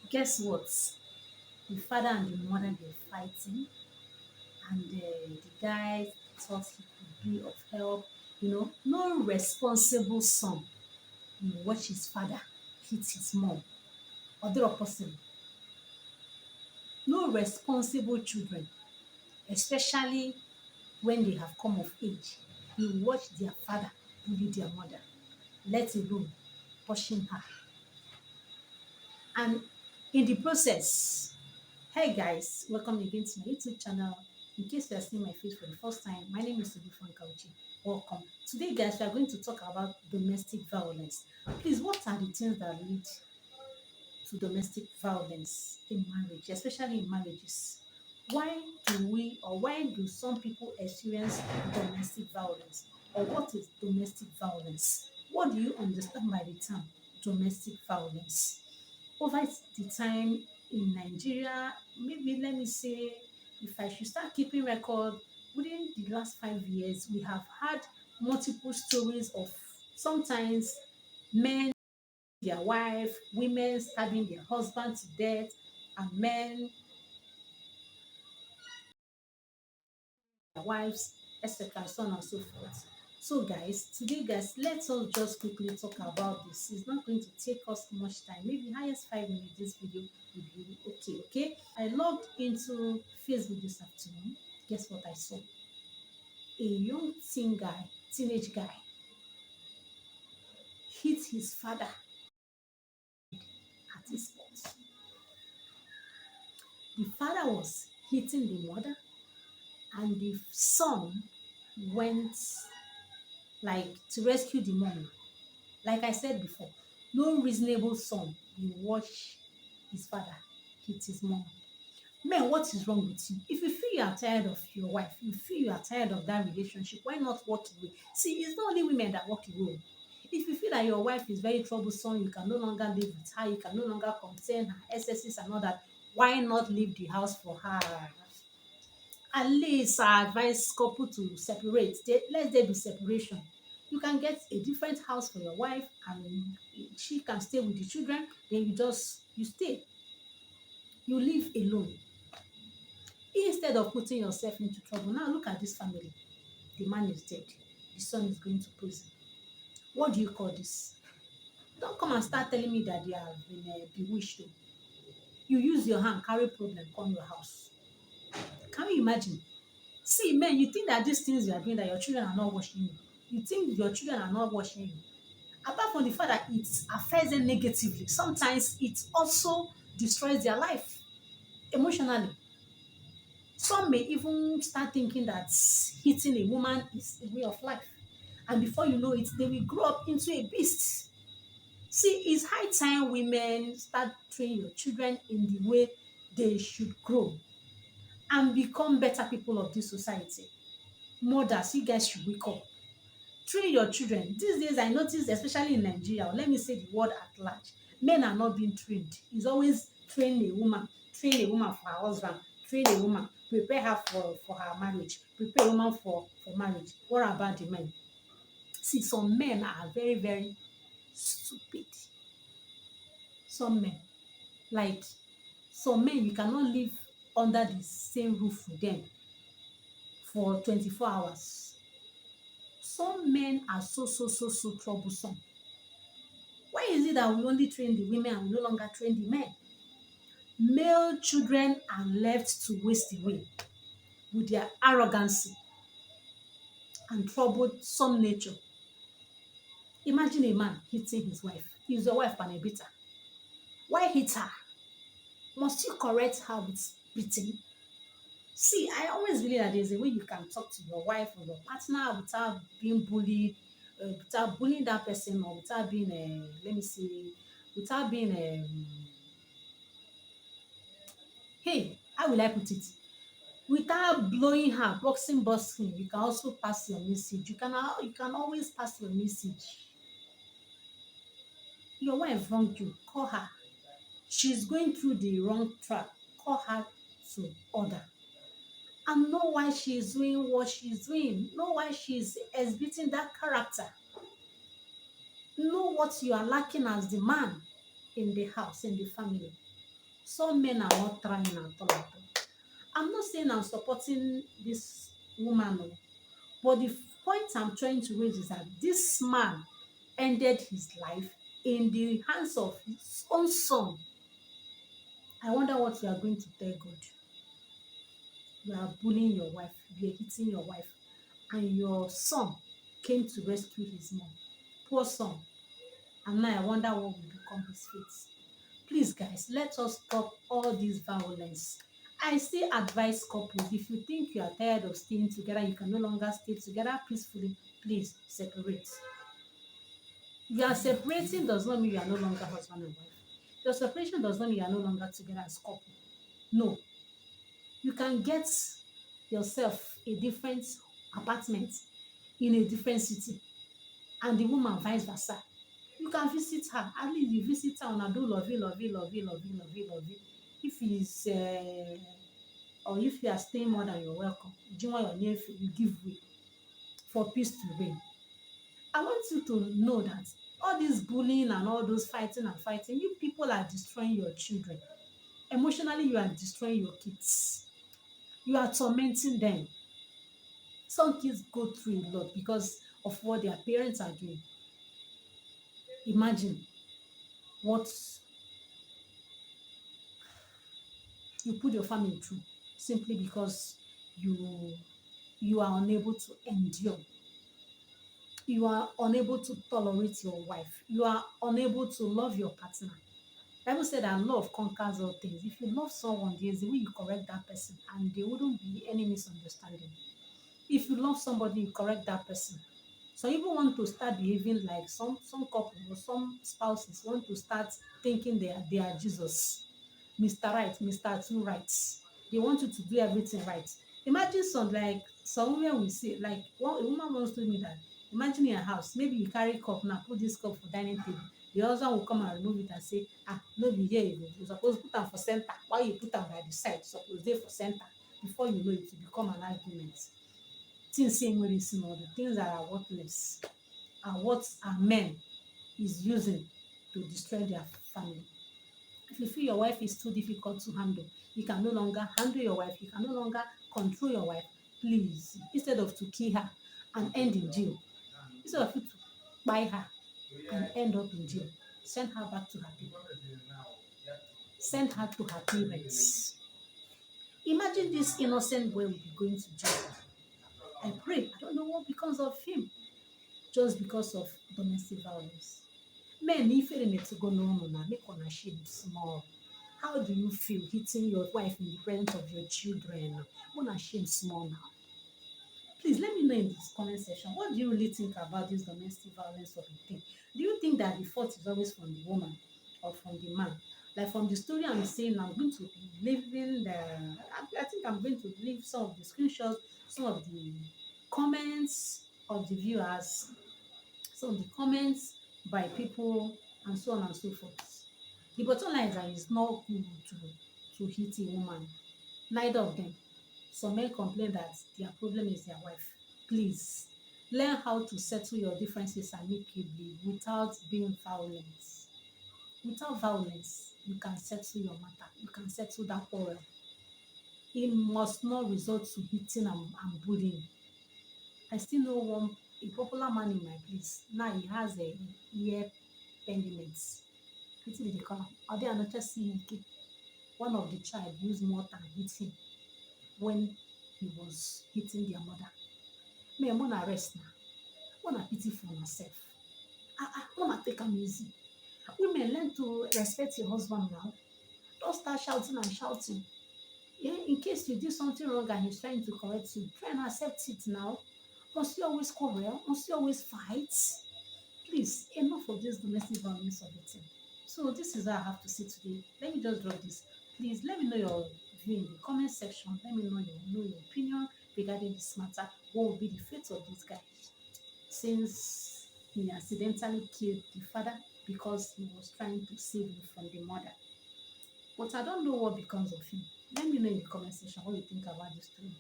Guess what? The father and the mother were fighting, and the guy thought he could be of help. No responsible son will watch his father hit his mom. Other opposite, no responsible children, especially when they have come of age, will watch their father bully their mother, let alone pushing her. And in the process, hey guys, welcome again to my YouTube channel. In case you are seeing my face for the first time, my name is Tobi Kauchi. Welcome. Today, guys, we are going to talk about domestic violence. Please, what are the things that lead to domestic violence in marriage, especially in marriages? Why do some people experience domestic violence? Or what is domestic violence? What do you understand by the term domestic violence? Over the time in Nigeria, maybe let me say, if I should start keeping record, within the last 5 years, we have had multiple stories of sometimes men, their wife, women stabbing their husband to death, and men, their wives, etc., so on and so forth. So, guys, today, guys, let us just quickly talk about this. It's not going to take us much time. Maybe highest 5 minutes. This video will be okay. Okay. I logged into Facebook this afternoon. Guess what I saw? A young teenage guy, hit his father at his spot. The father was hitting the mother, and the son went like to rescue the mom. Like I said before, no reasonable son will watch his father hit his mom. Men, what is wrong with you? If you feel you are tired of your wife, you feel you are tired of that relationship, why not walk away? See, it's not only women that walk away. If you feel that your wife is very troublesome, you can no longer live with her, you can no longer contain her excesses and all that, why not leave the house for her? At least I advise couple to separate. Let there be separation. You can get a different house for your wife, and she can stay with the children. Then you stay. You live alone instead of putting yourself into trouble. Now look at this family. The man is dead. The son is going to prison. What do you call this? Don't come and start telling me that they have been bewitched. Oh. You use your hand, carry problem, come your house. Can you imagine? See, men, you think that these things you are doing, that your children are not watching you. You think your children are not watching you. Apart from the fact that it affects them negatively, sometimes it also destroys their life emotionally. Some may even start thinking that hitting a woman is a way of life. And before you know it, they will grow up into a beast. See, it's high time women start training your children in the way they should grow and become better people of this society. Mothers, you guys should wake up. Train your children. These days, I noticed, especially in Nigeria, or let me say the world at large, men are not being trained. It's always train a woman for her husband, train a woman, prepare her for her marriage, prepare a woman for marriage. What about the men? See, some men are very, very stupid. Some men, like some men, you cannot live under the same roof with them for 24 hours. Some men are so troublesome. Why is it that we only train the women and we no longer train the men? Male children are left to waste away with their arrogancy and troublesome nature. Imagine a man hitting his wife. Is your wife an beater? Why hit her? Must you correct her with beating? See, I always believe that there's a way you can talk to your wife or your partner without being bullied, without bullying that person, or without being, let me see, without being, hey, how will I put it? Without blowing her, boxing busting, you can also pass your message. You can always pass your message. Your wife wronged you, call her. She's going through the wrong track, call her to order. And know why she's doing what she's doing. Know why she's exhibiting that character. Know what you are lacking as the man in the house, in the family. Some men are not trying at all at all. I'm not saying I'm supporting this woman, oh, but the point I'm trying to raise is that this man ended his life in the hands of his own son. I wonder what you are going to tell God. You are bullying your wife, you are hitting your wife, and your son came to rescue his mom. Poor son. And now I wonder what will become his fate. Please, guys, let us stop all this violence. I still advise couples, if you think you are tired of staying together, you can no longer stay together peacefully, please separate. You are separating does not mean you are no longer husband and wife. Your separation does not mean you are no longer together as couple. No, you can get yourself a different apartment in a different city, and the woman vice versa. You can visit her. At least you visit her una do lovey lovey lovey lovey lovey lovey. If is or if you are staying more than you're welcome, ujinwa your nephew, you give way for peace to reign. I want you to know that all this bullying and all those fighting and fighting, you people are destroying your children. Emotionally, you are destroying your kids. You are tormenting them. Some kids go through a lot because of what their parents are doing. Imagine what you put your family through simply because you you are unable to endure. You are unable to tolerate your wife. You are unable to love your partner. Bible said that love conquers all things. If you love someone, there's a way you correct that person, and there wouldn't be any misunderstanding. If you love somebody, you correct that person. So even want to start behaving like some couple or some spouses want to start thinking they are Jesus, Mr. Right, Mr. Two Rights. They want you to do everything right. Imagine some like some women we see like one a woman once told me that imagine in a house maybe you carry cup now put this cup for dining table, the husband will come and remove it and say no be here you suppose put am for center, why you put am by the side, you suppose dey for center. Before you know it will become an argument. Things say enwere isi n'ọdụ, things that are worthless are what our men is using to destroy their family. If you feel your wife is too difficult to handle, you can no longer handle your wife, you can no longer control your wife, please, instead of to kill her and end in jail, instead of you to buy her and end up in jail, send her back to her people. Send her to her parents. Imagine this innocent boy will be going to jail. I pray, I don't know what becomes of him just because of domestic violence. Men, if you need to go no, make on shame small. How do you feel hitting your wife in the presence of your children? Una shame small now. Please let me know in this comment section. What do you really think about this domestic violence of a thing? Do you think that the fault is always from the woman or from the man? Like from the story I'm saying, I'm going to be leaving the. I think I'm going to leave some of the screenshots, some of the comments of the viewers, some of the comments by people, and so on and so forth. The bottom line is that it's not good to hit a woman. Neither of them. Some men complain that their problem is their wife. Please learn how to settle your differences amicably without being violent. Without violence, you can settle your matter. You can settle that quarrel. It must not resort to hitting and bullying. I still know a popular man in my place. Now he has a ear pendants. Wetin dey call am? Ade Anoche CEK. One of the child used mortar and hit him when he was hitting their mother. May una rest now. Una pity for una sef. Una take am easy. Women, learn to respect your husband now. Don't start shouting and shouting. Yeah, in case you did something wrong and he's trying to correct you, try and accept it now. Must you always quarrel? Must you always fight? Please, enough of this domestic violence of the thing. So this is what I have to say today. Let me just drop this. Please let me know your view in the comment section. Let me know your opinion regarding this matter. What will be the fate of this guy since he accidentally killed the father because he was trying to save him from the mother? But I don't know what becomes of him. Let me know in the comment section what you think about this story.